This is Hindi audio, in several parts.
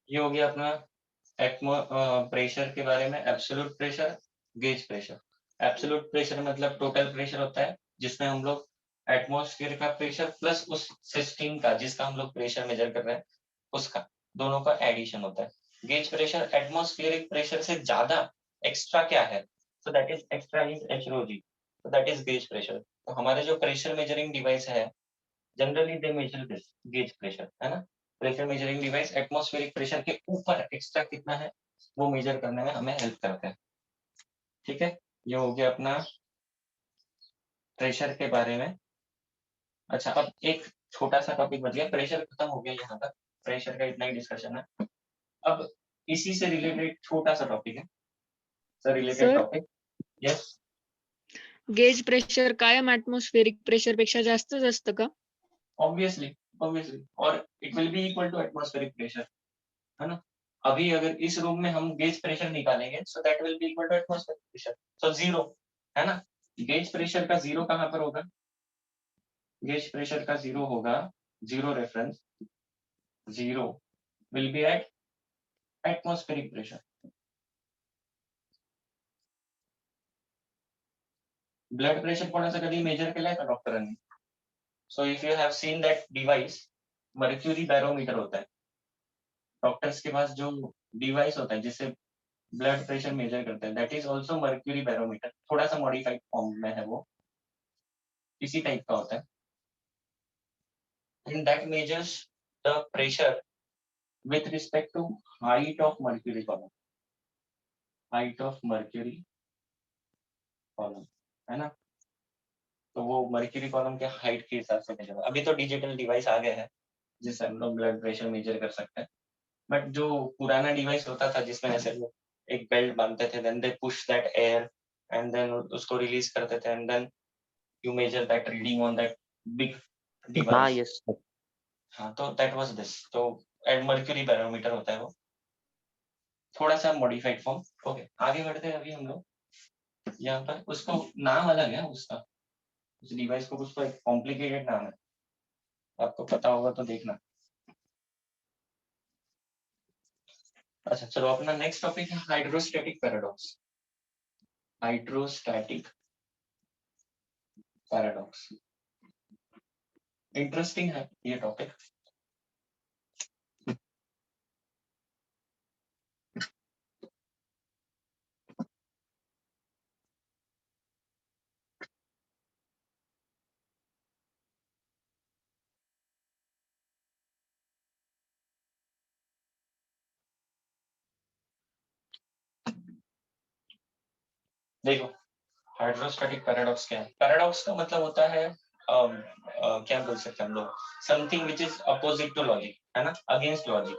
ये हो गया अपना एटमो प्रेशर के बारे में। Absolute pressure, gauge pressure. Absolute pressure मतलब टोटल प्रेशर होता है जिसमें हम लोग एटमॉस्फेयर का प्रेशर प्लस उस सिस्टम का जिसका हम लोग प्रेशर मेजर कर रहे हैं उसका, दोनों का एडिशन होता है। गेज प्रेशर एटमॉस्फेरिक प्रेशर से ज्यादा एक्स्ट्रा क्या है, so that is extra is HOG, so that is gauge pressure. तो हमारे जो प्रेशर मेजरिंग डिवाइस है generally they measure this gauge pressure, है ना। Pressure measuring device atmospheric pressure के ऊपर एक्स्ट्रा कितना है वो मेजर करने में हमें हेल्प करते हैं। ठीक है, ये हो गया अपना प्रेशर के बारे में। अच्छा, अब एक छोटा सा टॉपिक बच गया, प्रेशर खत्म हो गया यहाँ तक, प्रेशर का इतना ही डिस्कशन है। अब इसी से रिलेटेड छोटा सा टॉपिक है sir, related sir topic. Yes, gauge pressure कायम ॲटमॉस्फेरिक प्रेशर पेक्षा जास्तच असतं का? ऑब्वियसली ऑब्वियसली, और it will be equal to atmospheric pressure, है ना। अभी अगर इस रूम में हम गेज प्रेशर निकालेंगे so that will be equal to atmospheric pressure, so zero, है ना। गेज प्रेशर का जीरो कहाँ पर होगा, गेज प्रेशर का जीरो होगा, zero reference, zero will be at atmospheric pressure. Blood pressure कोणाचं कधी मेजर केलंय का डॉक्टरांनी? So if you have seen that device, mercury barometer होता है डॉक्टर्स के पास, जो डिवाइस होता है जिससे ब्लड प्रेशर मेजर करते हैं, that is also mercury barometer, थोड़ा सा मॉडिफाइड फॉर्म में है वो, इसी टाइप का होता है। And that measures the pressure with respect to height of mercury column, height of mercury column, है ना। तो वो मर्क्यूरी कॉलम के हाइट के हिसाब से मेजर, अभी तो डिजिटल डिवाइस आ गए हैं जिससे हम लोग ब्लड प्रेशर मेजर कर सकते हैं, बट जो पुराना डिवाइस होता था जिसमें ऐसे वो एक बेल्ट बांधते थे, then they push that air and then उसको रिलीज करते थे and then you measure that reading on that big हाँ डिवाइस। Yes sir. हाँ, तो दैट वाज दिस, तो मर्क्यूरी बैरोमीटर होता है वो, थोड़ा सा मॉडिफाइड फॉर्म। ओके, आगे बढ़ते हैं अभी हम लोग। यहाँ पर उसको नाम अलग है उसका, उस डिवाइस को कुछ तो एक कॉम्प्लिकेटेड नाम है, आपको पता होगा तो देखना। अच्छा चलो, अपना नेक्स्ट टॉपिक है hydrostatic paradox. Hydrostatic paradox interesting है ये टॉपिक। देखो, हाइड्रोस्टैटिक पैराडॉक्स क्या है? पैराडॉक्स का मतलब होता है क्या बोल सकते हैं हम लोग, something which is opposite to logic, है ना, against logic,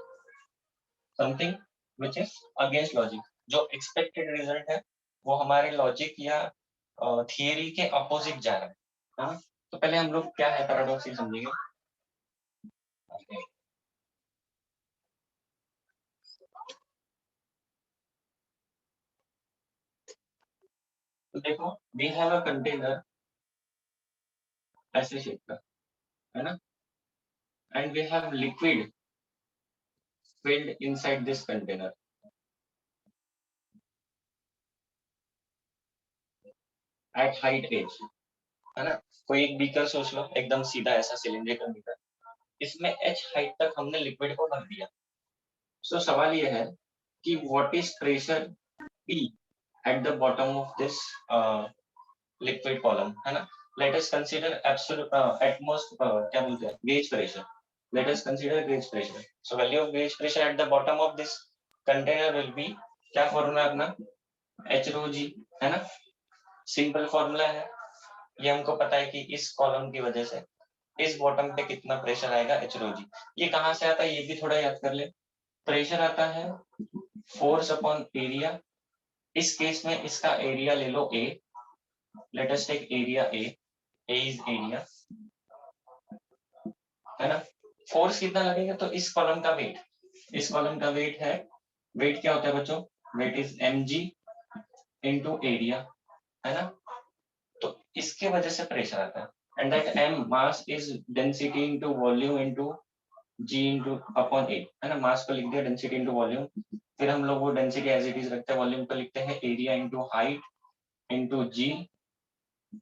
something which is against logic. जो एक्सपेक्टेड रिजल्ट है वो हमारे लॉजिक या थियरी के अपोजिट जा रहा है ना। तो पहले हम लोग क्या है पैराडॉक्स ये समझेंगे। तो देखो, वी हैव अ कंटेनर ऐसे शेप का, है ना, and we have liquid filled inside this container at height h, है ना। कोई एक बीकर सोच लो, एकदम सीधा ऐसा सिलिंड्रिकल बीकर, इसमें h हाइट तक हमने लिक्विड को भर दिया। सो सवाल ये है कि what is pressure P at the bottom of this liquid column, है ना। Let us consider absolute atmos क्या बोलते हैं, gauge pressure. Let us consider gauge pressure. So value of gauge pressure at the bottom of this container will be, क्या फॉर्मूला अपना, H rho G, है ना। सिंपल फॉर्मूला है, ये हमको पता है कि इस कॉलम की वजह से इस बॉटम पे कितना प्रेशर आएगा, एच रो जी। ये कहाँ से आता है ये भी थोड़ा याद कर ले। प्रेशर आता है फोर्स अपॉन एरिया, इस केस में इसका एरिया ले लो A, let us take area A is area, है ना। फोर्स कितना लगेगा, तो इस कॉलम का वेट, इस कॉलम का वेट है, वेट क्या होता है बच्चों, weight is mg into area, है ना। तो इसके वजह से प्रेशर आता है, and that m mass is density into volume into G into upon A, है ना, मास को लिख दिया, डेंसिटी इंटू वॉल्यूम, फिर हम लोग वो डेंसिटी एज इट इज रखते हैं, वॉल्यूम को लिखते हैं एरिया इंटू हाइट इंटू जी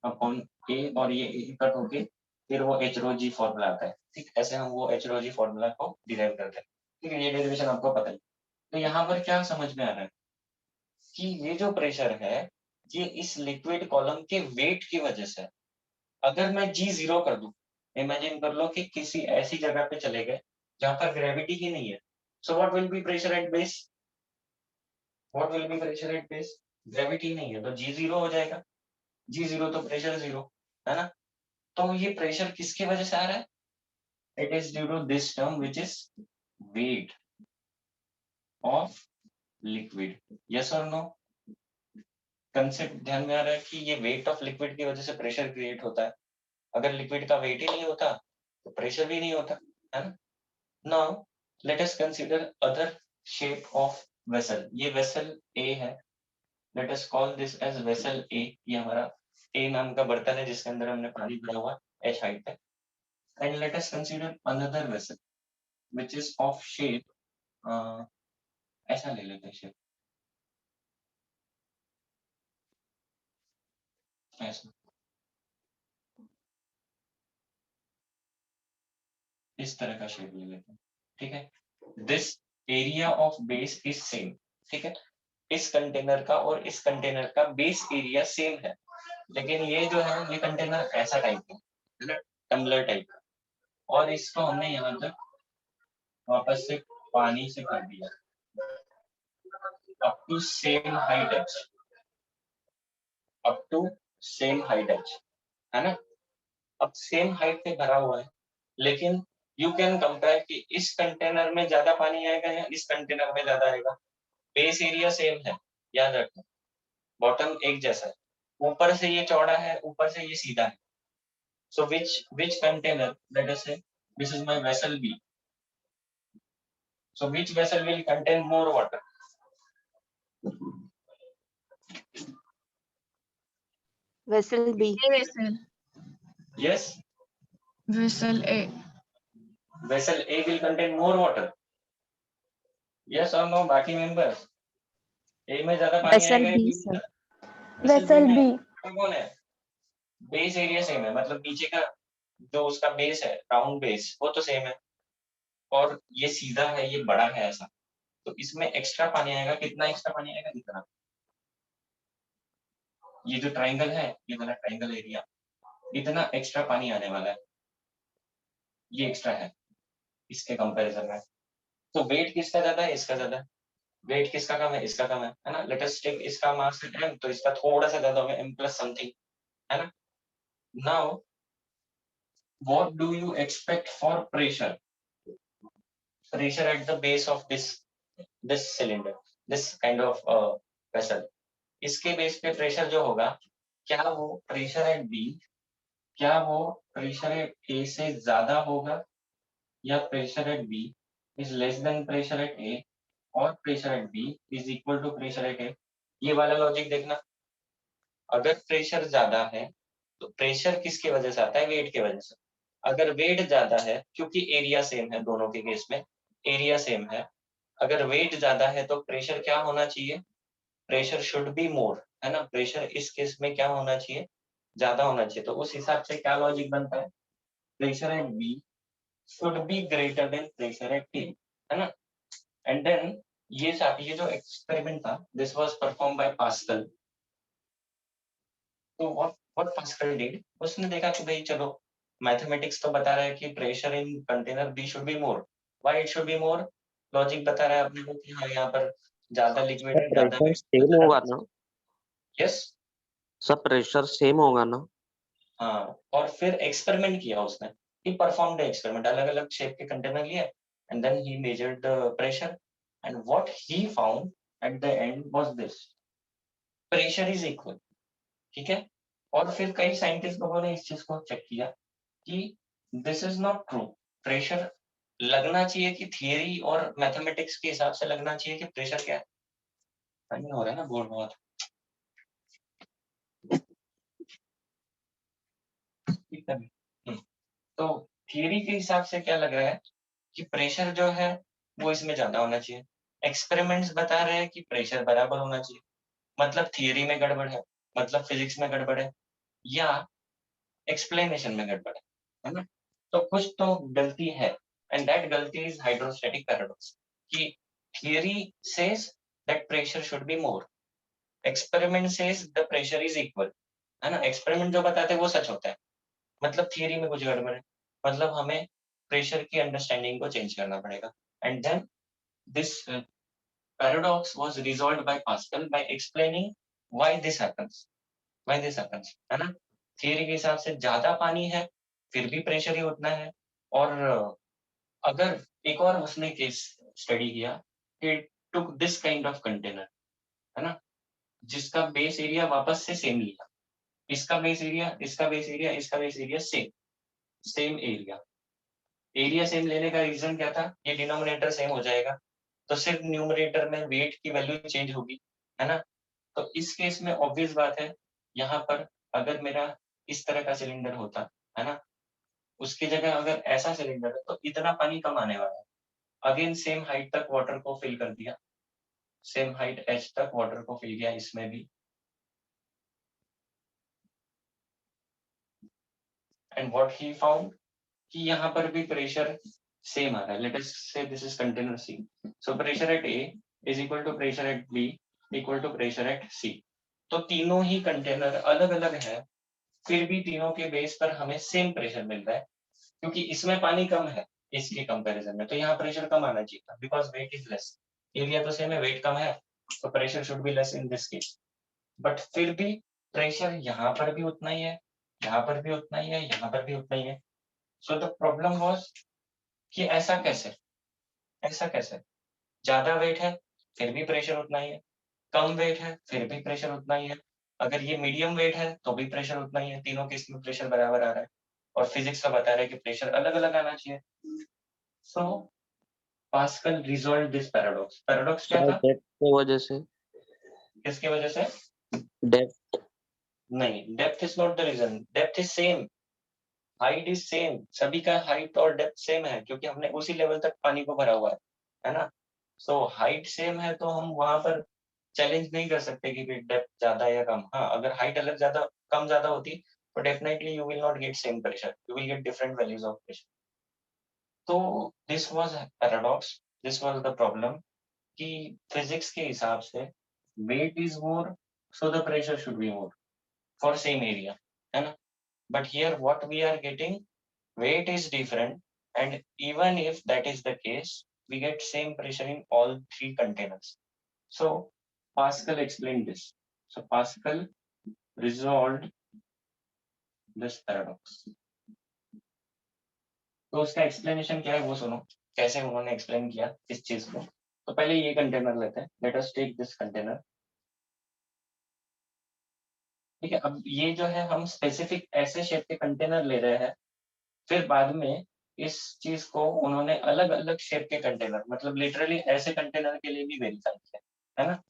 अपॉन ए, और ये ए कट होके फिर वो एच रो जी फॉर्मूला आता है। ठीक, ऐसे हम वो एच रो जी फॉर्मूला को डिराइव करते हैं। ठीक है, ये डेरिवेशन आपको पता है। तो यहाँ पर क्या समझ में आ रहा है कि ये जो प्रेशर है ये इस लिक्विड कॉलम के वेट की वजह से है। अगर मैं जी जीरो कर दूं, इमेजिन कर लो कि किसी ऐसी जगह पे चले गए जहां पर ग्रेविटी ही नहीं है, so what will be pressure at base, what will be pressure at base, gravity नहीं है तो जी जीरो हो जाएगा, जी जीरो तो प्रेशर जीरो, है ना। तो ये प्रेशर किसकी वजह से आ रहा है, it is due to this term which is weight of liquid, yes और नो। कंसेप्ट ध्यान में आ रहा है कि ये वेट ऑफ लिक्विड की वजह से प्रेशर क्रिएट होता है, अगर लिक्विड का वेट ही नहीं होता तो प्रेशर भी नहीं होता, है ना। Now let us consider other shape of vessel, ये वेसल ए है, let us call this as vessel A, ये हमारा ए नाम का बर्तन है जिसके अंदर हमने पानी भरा हुआ है एच हाइट पे, and let us consider another vessel which is of shape, ऐसा ले लेते हैं शेप, ऐसा, इस तरह का शेप ले लेते हैं। ठीक है, this area of base is same, ठीक है, इस कंटेनर का और इस कंटेनर का बेस एरिया सेम है, लेकिन ये जो है ये कंटेनर ऐसा टाइप का है ना, टम्बलर टाइप का, और इसको हमने यहाँ तक वापस से पानी से कर दिया up to same height H, up to same height H, है ना। अब सेम हाइट पे भरा हुआ है, लेकिन यू कैन कंपेयर कि इस कंटेनर में ज्यादा पानी आएगा या इस कंटेनर में ज्यादा आएगा, बेस एरिया सेम है, याद रखना, बॉटम एक जैसा है, ऊपर से ये चौड़ा है, ऊपर से ये सीधा है, so which container, let us say this is my vessel B, so which vessel will contain more water, Vessel B. vessel yes, vessel A. vessel A will contain more water, yes or no बाकी members, A में ज्यादा पानी Vessel आएगा या B, B sir. में, Vessel B. कौन है, बेस एरिया सेम है, मतलब नीचे का जो उसका बेस है, राउंड बेस, वो तो सेम है, और ये सीधा है, ये बड़ा है ऐसा, तो इसमें एक्स्ट्रा पानी आएगा, कितना एक्स्ट्रा पानी आएगा, इतना, ये जो ट्राइंगल है, ये वाला ट्राइंगल एरिया, इतना एक्स्ट्रा पानी आने वाला है, ये एक्स्ट्रा है इसके कंपैरिजन में। तो वेट किसका ज्यादा है, इसका ज्यादा है, वेट किसका कम है, इसका कम है ना। लेट अस टेक इसका मास है m, तो इसका थोड़ा सा ज्यादा होगा, m प्लस समथिंग, है ना। Now what do you expect for pressure, pressure at the base of this cylinder, this kind of vessel, इसके बेस पे प्रेशर जो होगा, क्या वो प्रेशर एट बी, क्या वो प्रेशर एट ए से ज्यादा होगा, या pressure at B is less than pressure at A, और pressure at B is equal to pressure at A. ये वाला लॉजिक देखना, अगर प्रेशर ज्यादा है तो प्रेशर किसकी वजह से आता है, वेट की वजह से, अगर वेट ज्यादा है, क्योंकि एरिया सेम है दोनों के केस में, एरिया सेम है, अगर वेट ज्यादा है तो प्रेशर क्या होना चाहिए, प्रेशर शुड बी मोर, है ना, प्रेशर इस केस में क्या होना चाहिए, ज्यादा होना चाहिए, तो उस हिसाब से क्या लॉजिक बनता है, pressure at B should be greater than pressure at A, है ना। एंड देन ये जो एक्सपेरिमेंट था, this was perform by Pascal, तो व्हाट पास्कल डिड, उसने देखा कि भाई चलो मैथमेटिक्स तो बता रहा है कि pressure in container B should be more, why it should be more, logic बता रहा है अपने को कि हाँ यहाँ पर ज्यादा लिक्विड है, ज्यादा प्रेशर सेम होगा ना, यस, सब प्रेशर सेम होगा ना। हाँ, और फिर एक्सपेरिमेंट किया उसने, ही परफॉर्म्ड एक्सपेरिमेंट, अलग अलग शेप के कंटेनर लिए, and then he measured the pressure, and what he found at the end was this, pressure is equal, ठीक है। और फिर कई साइंटिस्ट लोगों ने इस चीज को चेक किया कि this is not true, pressure लगना चाहिए कि थियरी और मैथमेटिक्स के हिसाब से लगना चाहिए कि प्रेशर क्या है, नहीं हो रहा है ना बोर्ड बहुत, ठीक है। तो थियरी के हिसाब से क्या लग रहा है कि प्रेशर जो है वो इसमें ज्यादा होना चाहिए, एक्सपेरिमेंट्स बता रहे हैं कि प्रेशर बराबर होना चाहिए, मतलब थियरी में गड़बड़ है, मतलब फिजिक्स में गड़बड़ है, या एक्सप्लेनेशन में गड़बड़ है ना? तो कुछ तो गलती है, एंड दैट गलती इज हाइड्रोस्टैटिक पैराडॉक्स, कि theory says that pressure should be more, experiment says the pressure is equal, है ना? एक्सपेरिमेंट जो बताते हैं वो सच होता है, मतलब थियरी में कुछ गड़बड़ है, मतलब हमें प्रेशर की अंडरस्टैंडिंग को चेंज करना पड़ेगा, and then this paradox was resolved by Pascal by explaining why this happens, है ना? थियरी के हिसाब से ज्यादा पानी है, फिर भी प्रेशर ही उतना है, और अगर एक और उसने केस स्टडी किया कि took this kind of container, है ना, जिसका बेस एरिया वापस से सेम लिया, इसका बेस एरिया, इसका बेस एरिया, इसका base area same area, area same लेने का रीजन क्या था? ये डिनोमिनेटर सेम हो जाएगा, तो सिर्फ न्यूमरेटर में वेट की वैल्यू चेंज होगी, है ना? तो इस केस में ऑब्वियस बात है, यहाँ पर अगर मेरा इस तरह का सिलेंडर होता, है ना, उसकी जगह अगर ऐसा सिलेंडर है तो इतना पानी कम आने वाला है। अगेन सेम हाइट तक वाटर को फिल कर दिया, सेम हाइट एच तक वाटर को फिल किया इसमें भी, एंड व्हाट ही फाउंड कि यहाँ पर भी प्रेशर सेम आ रहा है। Let us say this is container C, so pressure at A is equal to pressure at B equal to pressure at C. तो तीनों ही कंटेनर अलग अलग है, फिर भी तीनों के बेस पर हमें सेम प्रेशर मिल रहा है, क्योंकि इसमें पानी कम है इसके कंपैरिजन में, तो यहाँ प्रेशर कम आना चाहिए था, because weight is less, area तो सेम है, वेट कम है, तो pressure should be less in this case, but फिर भी प्रेशर यहाँ पर भी उतना ही है, यहाँ पर भी उतना ही है, यहाँ पर भी उतना ही है। सो द प्रॉब्लम वाज कि ऐसा कैसे ज्यादा वेट है फिर भी प्रेशर उतना ही है, कम वेट है फिर भी प्रेशर उतना ही है, अगर ये मीडियम वेट है तो भी प्रेशर उतना ही है, तीनों केस में प्रेशर बराबर आ रहा है, और फिजिक्स का बता रहा है कि प्रेशर अलग अलग आना चाहिए। So Pascal resolve this paradox. Paradox क्या था? डेप्थ की वजह से, किसकी वजह से? डेप्थ। नहीं, depth is not the reason, depth is same, height is same, सभी का हाइट और डेप्थ सेम है, क्योंकि हमने उसी लेवल तक पानी को भरा हुआ है ना? सो हाइट सेम है तो हम वहां पर चैलेंज नहीं कर सकते कि डेप्थ ज्यादा या कम। हाँ, अगर हाइट अलग ज्यादा कम ज्यादा होती तो definitely you will not get same pressure, you will get different values of pressure. तो this was paradox, this was the problem, कि फिजिक्स के हिसाब से weight is more, so the pressure should be more for same area, है ना? But here what we are getting, weight is different, and even if that is the case, we get same pressure in all three containers. So Pascal explained this. So Pascal resolved this paradox. तो उसका एक्सप्लेनेशन क्या है वो सुनो, कैसे उन्होंने एक्सप्लेन किया इस चीज को। तो पहले ये कंटेनर लेते हैं, let us take this container, ठीक है? अब ये जो है हम स्पेसिफिक ऐसे शेप के कंटेनर ले रहे हैं, फिर बाद में इस चीज को उन्होंने अलग अलग शेप के कंटेनर, मतलब लिटरली ऐसे कंटेनर के लिए भी वेरीफाई किया, है ना?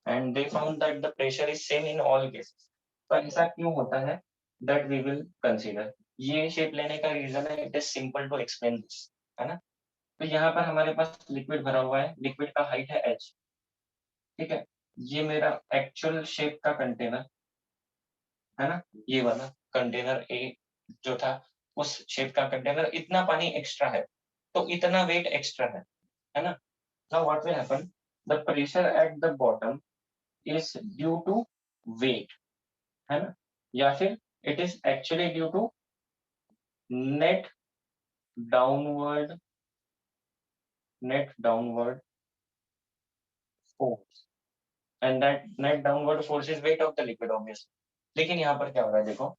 And they found that the pressure is same in all cases. तो ऐसा क्यों होता है, दैट वी विल कंसीडर। ये शेप लेने का रीजन है, it is simple to explain this, है ना? तो यहाँ पर हमारे पास लिक्विड भरा हुआ है, लिक्विड का हाइट है h, ठीक है? ये मेरा एक्चुअल शेप का कंटेनर है ना, ये वाला कंटेनर ए जो था, उस शेप का कंटेनर, इतना पानी एक्स्ट्रा है, तो इतना वेट एक्स्ट्रा है ना? Now what will happen, the pressure at the bottom is due to weight, है ना, या फिर it is actually due to net downward force, and that net downward force is weight of the liquid obviously. लेकिन यहाँ पर क्या हो रहा है देखो,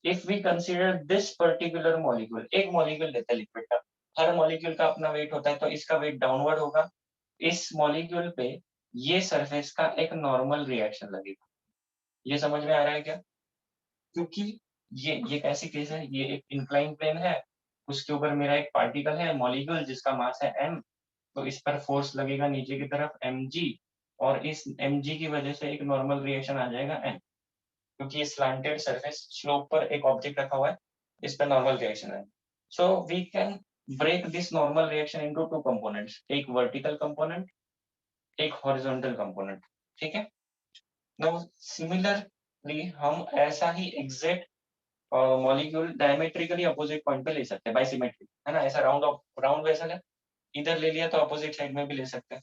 if we consider this particular molecule, एक मॉलिक्यूल लेते हैं लिक्विड का, हर मॉलिक्यूल का अपना वेट होता है, तो इसका वेट डाउनवर्ड होगा, इस मॉलिक्यूल पे ये सरफेस का एक नॉर्मल रिएक्शन लगेगा। ये समझ में आ रहा है क्या? क्योंकि ये कैसी केस है, ये एक इंक्लाइन प्लेन है, उसके ऊपर मेरा एक पार्टिकल है मॉलिक्यूल जिसका मास है m, तो इस पर फोर्स लगेगा नीचे की तरफ mg, और इस mg की वजह से एक नॉर्मल रिएक्शन आ जाएगा n, क्योंकि ये स्लैंटेड सरफेस स्लोप पर एक ऑब्जेक्ट रखा हुआ है, इस पर नॉर्मल रिएक्शन है। So we can break this normal reaction into two components, एक वर्टिकल कंपोनेंट, एक हॉरिजॉन्टल कंपोनेंट, ठीक है। नाउ सिमिलरली हम ऐसा ही exact molecule diametrically opposite point पे ले सकते हैं, बाय सिमेट्री, है ना। ऐसा राउंड वेसल है, इधर ले लिया तो अपोजिट साइड में भी ले सकते हैं।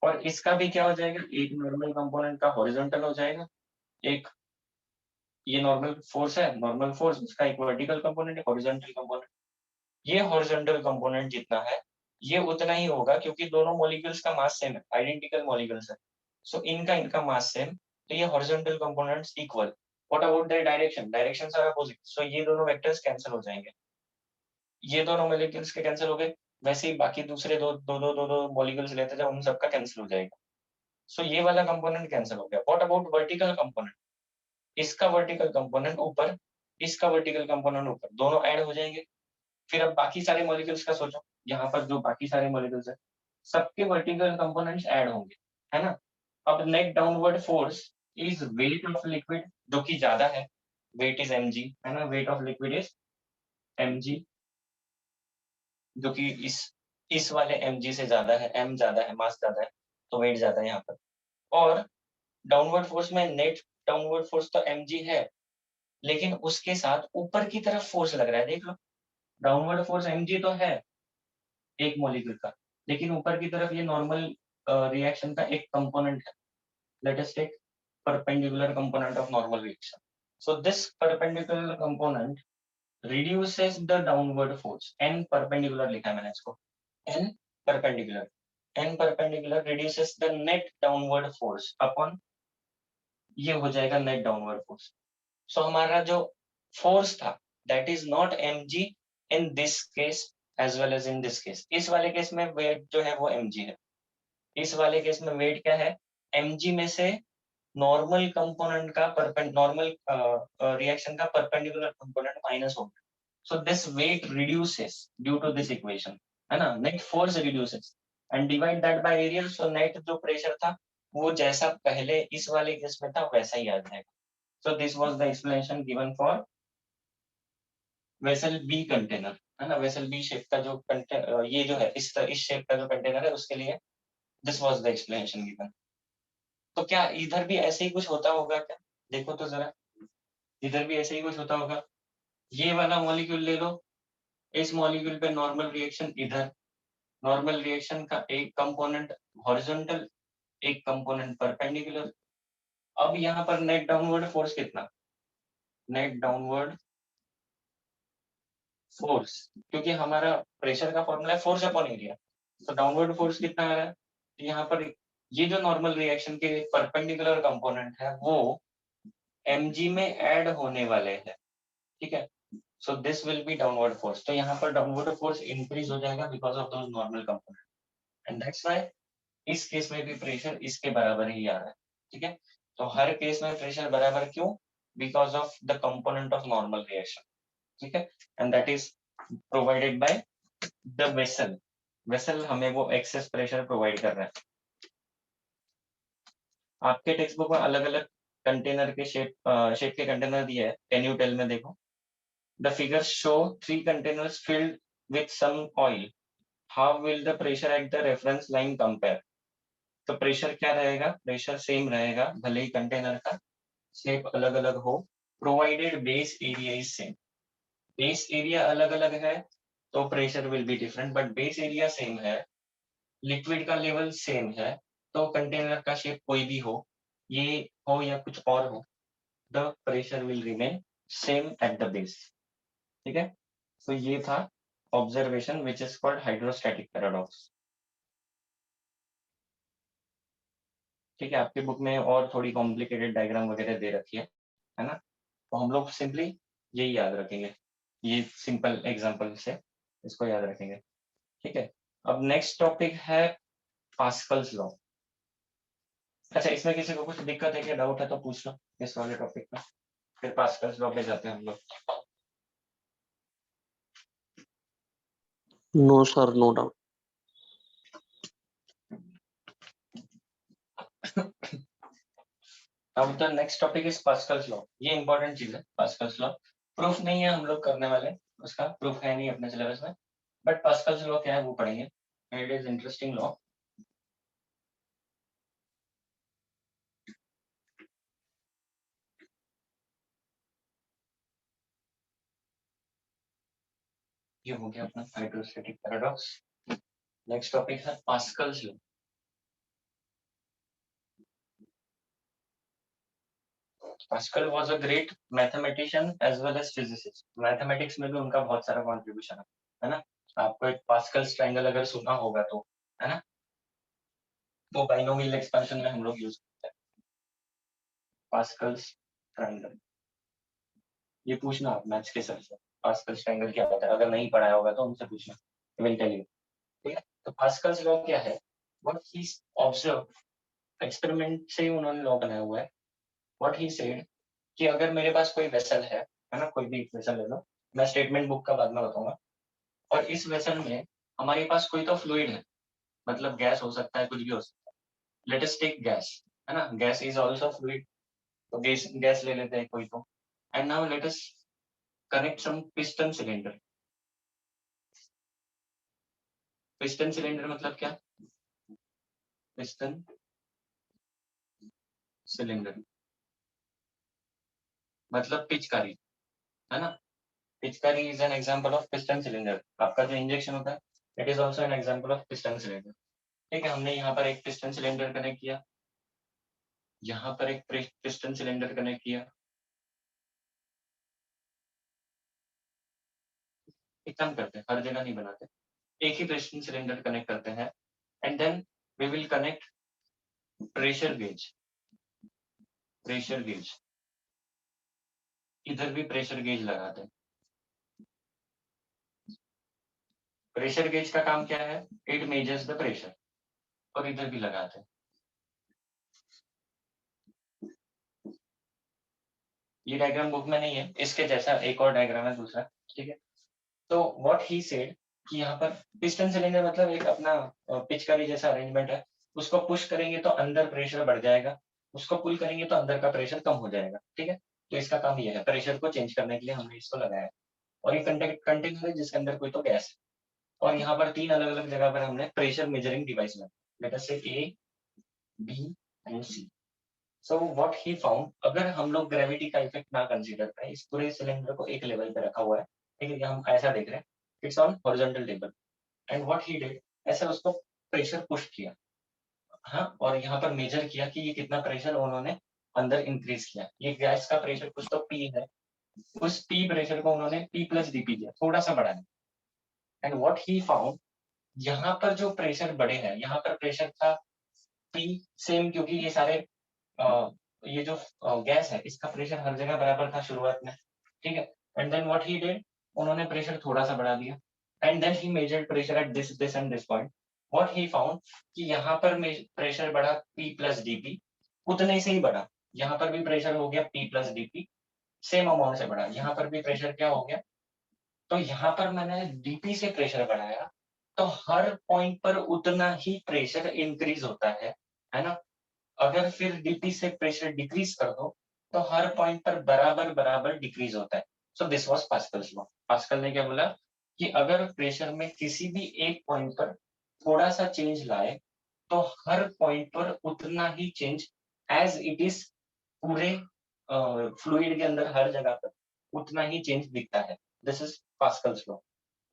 और इसका भी क्या हो जाएगा, एक नॉर्मल कंपोनेंट का हॉरिजॉन्टल हो जाएगा, एक ये नॉर्मल फोर्स है, नॉर्मल फोर्स उसका एक वर्टिकल कंपोनेंट, एक हॉरिजॉन्टल कंपोनेंट। ये हॉरिजॉन्टल कंपोनेंट जितना है ये उतना ही होगा, क्योंकि दोनों मॉलिक्यूल्स का मास सेम है, आइडेंटिकल मॉलिक्यूल्स है। सो इनका मास सेम, तो ये horizontal components equal. What about their direction, directions are opposite, so ये दोनों वेक्टर्स कैंसिल हो जाएंगे, ये दोनों मॉलिक्यूल्स के कैंसिल हो गए। वैसे ही बाकी दूसरे दो मॉलिक्यूल्स लेते जाओ, उन सबका कैंसिल हो जाएगा। सो ये वाला कंपोनेंट कैंसिल हो गया। व्हाट अबाउट वर्टिकल कंपोनेंट, इसका वर्टिकल कंपोनेंट ऊपर, इसका वर्टिकल कंपोनेंट ऊपर, दोनों ऐड हो जाएंगे। फिर अब बाकी सारे मॉलिक्यूल्स का सोचो, यहाँ पर जो बाकी सारे मॉलिक्यूल्स है सबके वर्टिकल कंपोनेंट्स ऐड होंगे, है ना। अब net downward force is weight of liquid, जो कि ज्यादा है, वेट इज mg, है ना, wait of liquid is mg, जो कि इस वाले mg से ज्यादा है, m ज्यादा है, मास ज्यादा है, तो वेट ज्यादा है यहाँ पर। और डाउनवर्ड फोर्स में नेट डाउनवर्ड फोर्स तो mg है, लेकिन उसके साथ ऊपर की तरफ फोर्स लग रहा है, देख लो। डाउनवर्ड फोर्स mg तो है एक मॉलिक्यूल का, लेकिन ऊपर की तरफ ये नॉर्मल रिएक्शन का एक कंपोनेंट है। Let us take perpendicular component of normal reaction. So this perpendicular component reduces the downward force. N perpendicular लिखा है मैंने इसको, N perpendicular reduces the net downward force upon, ये हो जाएगा net downward force. So हमारा जो force था that is not mg in this case as well as in this case. इस वाले केस में weight जो है वो mg है, इस वाले केस में weight क्या है, mg में से नॉर्मल कंपोनेंट का नॉर्मल रिएक्शन का परपेंडिकुलर कंपोनेंट माइनस होगा। So this weight reduces due to this equation, है ना। Net force reduces and divide that by area, so net जो प्रेशर था वो जैसा पहले इस वाले केस में था वैसा ही आ जाएगा। So this was the explanation given for vessel B container, है ना। वेसल बी शेप का जो ये जो है इस शेप का जो कंटेनर है उसके लिए this was the explanation given. तो क्या इधर भी ऐसे ही कुछ होता होगा क्या, देखो तो जरा, इधर भी ऐसे ही कुछ होता होगा। ये वाला मॉलिक्यूल ले लो, इस मॉलिक्यूल पे नॉर्मल रिएक्शन, इधर नॉर्मल रिएक्शन का एक कंपोनेंट हॉरिजॉन्टल, एक कंपोनेंट परपेंडिकुलर। अब यहाँ पर नेट डाउनवर्ड फोर्स कितना, नेट डाउनवर्ड फोर्स, क्योंकि हमारा प्रेशर का फॉर्मूला है फोर्स अपॉन एरिया, तो डाउनवर्ड फोर्स कितना आ रहा है, तो यहाँ पर ये जो नॉर्मल रिएक्शन के परपेंडिकुलर कंपोनेंट है वो mg में ऐड होने वाले हैं, ठीक है। So this will be downward force, तो यहाँ पर डाउनवर्ड फोर्स इंक्रीज हो जाएगा because of those normal component, and that's why इस केस में भी प्रेशर इसके बराबर ही आ रहा है, ठीक है। तो हर केस में प्रेशर बराबर क्यों, because of the component of normal reaction, ठीक है। And that is provided by the vessel, vessel हमें वो एक्सेस प्रेशर प्रोवाइड कर रहा है। आपके टेक्स्ट बुक में अलग अलग कंटेनर के शेप के कंटेनर दिए है, कैन यू टेल में देखो। The figures show 3 containers filled with some oil. How will the pressure at the reference line compare? तो प्रेशर क्या रहेगा, प्रेशर सेम रहेगा भले ही कंटेनर का शेप अलग अलग हो, provided base area is same. Base area अलग अलग है तो pressure will be different, but base area same है, लिक्विड का लेवल सेम है, तो कंटेनर का शेप कोई भी हो, ये हो या कुछ और हो, the pressure will remain same at the base, ठीक है। तो ये था observation which is called hydrostatic paradox, ठीक है। आपके बुक में और थोड़ी कॉम्प्लिकेटेड डायग्राम वगैरह दे रखी है ना, तो हम लोग सिंपली यही याद रखेंगे, ये सिंपल एग्जांपल से इसको याद रखेंगे, ठीक है। अब नेक्स्ट टॉपिक है पास्कल्स लॉ। अच्छा, इसमें किसी को कुछ दिक्कत है क्या, डाउट है तो पूछ लो इस वाले टॉपिक में, फिर पास्कल्स लॉ पे जाते हैं हम लोग। No, sir, no doubt. अब the next topic is Pascal's law, ये इंपॉर्टेंट चीज है पास्कल्स लॉ। प्रूफ नहीं है हम लोग करने वाले, उसका प्रूफ है नहीं अपने सिलेबस में, बट पास्कल्स लॉ क्या है वो पढ़ेंगे, इट इज इंटरेस्टिंग लॉ। ये हो गया अपना हाइड्रोस्टैटिक पैराडॉक्स। नेक्स्ट टॉपिक है Pascal's law. Pascal was a great mathematician as well as physicist. Mathematics में भी उनका बहुत सारा कॉन्ट्रीब्यूशन है ना। आपको एक पास्कल्स ट्रायंगल अगर सुना होगा तो, है ना, तो बाइनोमियल एक्सपेंशन में हम लोग यूज करते हैं पास्कल्स ट्रायंगल। ये पूछना आप मैथ्स के सर से, पास्कल्स ट्रायंगल क्या होता है, अगर नहीं पढ़ाया होगा तो उनसे पूछना, विल टेल यू। ठीक है, तो पास्कल्स लॉ क्या है, व्हाट ही ऑब्जर्व, एक्सपेरिमेंट से ही उन्होंने लॉ बनाया हुआ है। व्हाट ही सेड कि अगर मेरे पास कोई वेसल है ना, कोई भी वेसल ले लो, मैं स्टेटमेंट बुक का बाद में बताऊंगा, और इस वेसल में हमारे पास कोई तो फ्लूइड है, मतलब गैस हो सकता है, कुछ भी हो सकता है। लेट अस टेक गैस, है ना, गैस इज आल्सो फ्लूइड, तो गैस गैस ले लेते हैं कोई तो। And now let us connect some piston cylinder. Piston cylinder मतलब क्या, पिस्टन सिलेंडर मतलब पिचकारी, है ना। पिचकारी is an example of piston cylinder. आपका जो इंजेक्शन होता है, it is also an example of piston cylinder. ठीक है, हमने यहाँ पर एक पिस्टन सिलेंडर कनेक्ट किया, यहाँ पर एक पिस्टन सिलेंडर कनेक्ट किया। एक काम करते हैं, हर जगह नहीं बनाते, एक ही पिस्टन सिलेंडर कनेक्ट करते हैं, and then we will connect pressure gauge. Pressure gauge, इधर भी प्रेशर गेज लगाते हैं। प्रेशर गेज का काम क्या है, इट मेजर्स द प्रेशर, और इधर भी लगाते हैं। ये डायग्राम बुक में नहीं है, इसके जैसा एक और डायग्राम है दूसरा। ठीक है, तो व्हाट ही सेड कि यहाँ पर पिस्टन सिलेंडर मतलब एक अपना पिचकारी जैसा अरेंजमेंट है, उसको पुश करेंगे तो अंदर प्रेशर बढ़ जाएगा, उसको पुल करेंगे तो अंदर का प्रेशर कम हो जाएगा। ठीक है, तो इसका काम ये है, प्रेशर को चेंज करने के लिए हमने इसको लगाया है। और ये कंटेनर है जिसके अंदर कोई तो गैस है, और यहाँ पर 3 अलग अलग जगह पर हमने प्रेशर मेजरिंग डिवाइस लगाया, let us say A, B and C. So what he found, अगर हम लोग ग्रेविटी का इफेक्ट ना कंसीडर करें, इस पूरे सिलेंडर को एक लेवल पे रखा हुआ है, ठीक है, हम ऐसा देख रहे हैं, it's on horizontal table, and what he did, ऐसा उसको प्रेशर पुश किया, हाँ, और यहाँ पर मेजर किया कि ये कितना प्रेशर उन्होंने अंदर इंक्रीज किया। ये गैस का प्रेशर कुछ तो पी है, उस पी प्रेशर को उन्होंने पी प्लस डीपी दिया, थोड़ा सा बढ़ाया, एंड व्हाट ही फाउंड, यहाँ पर जो प्रेशर बढ़े हैं, यहाँ पर प्रेशर था पी सेम, क्योंकि ये सारे ये जो गैस है इसका प्रेशर हर जगह बराबर था शुरुआत में। ठीक है, and then what he did, उन्होंने प्रेशर थोड़ा सा बढ़ा दिया, and then he measured pressure at this and this point. What he found कि यहाँ पर प्रेशर बढ़ा P प्लस डीपी, उतने से ही बढ़ा, यहाँ पर भी प्रेशर हो गया P plus DP, same amount से बढ़ा, यहाँ पर भी प्रेशर क्या हो गया, तो यहाँ पर मैंने डीपी से प्रेशर बढ़ाया, तो हर पॉइंट पर उतना ही प्रेशर इंक्रीज होता है ना। अगर फिर डीपी से प्रेशर डिक्रीज कर दो, तो हर पॉइंट पर बराबर बराबर डिक्रीज होता है। So this was Pascal's law. Pascal ने क्या बोला कि अगर प्रेशर में किसी भी एक पॉइंट पर थोड़ा सा चेंज लाए, तो हर पॉइंट पर उतना ही चेंज एज इट इज पूरे फ्लूइड के अंदर हर जगह पर उतना ही चेंज दिखता है। This is Pascal's law.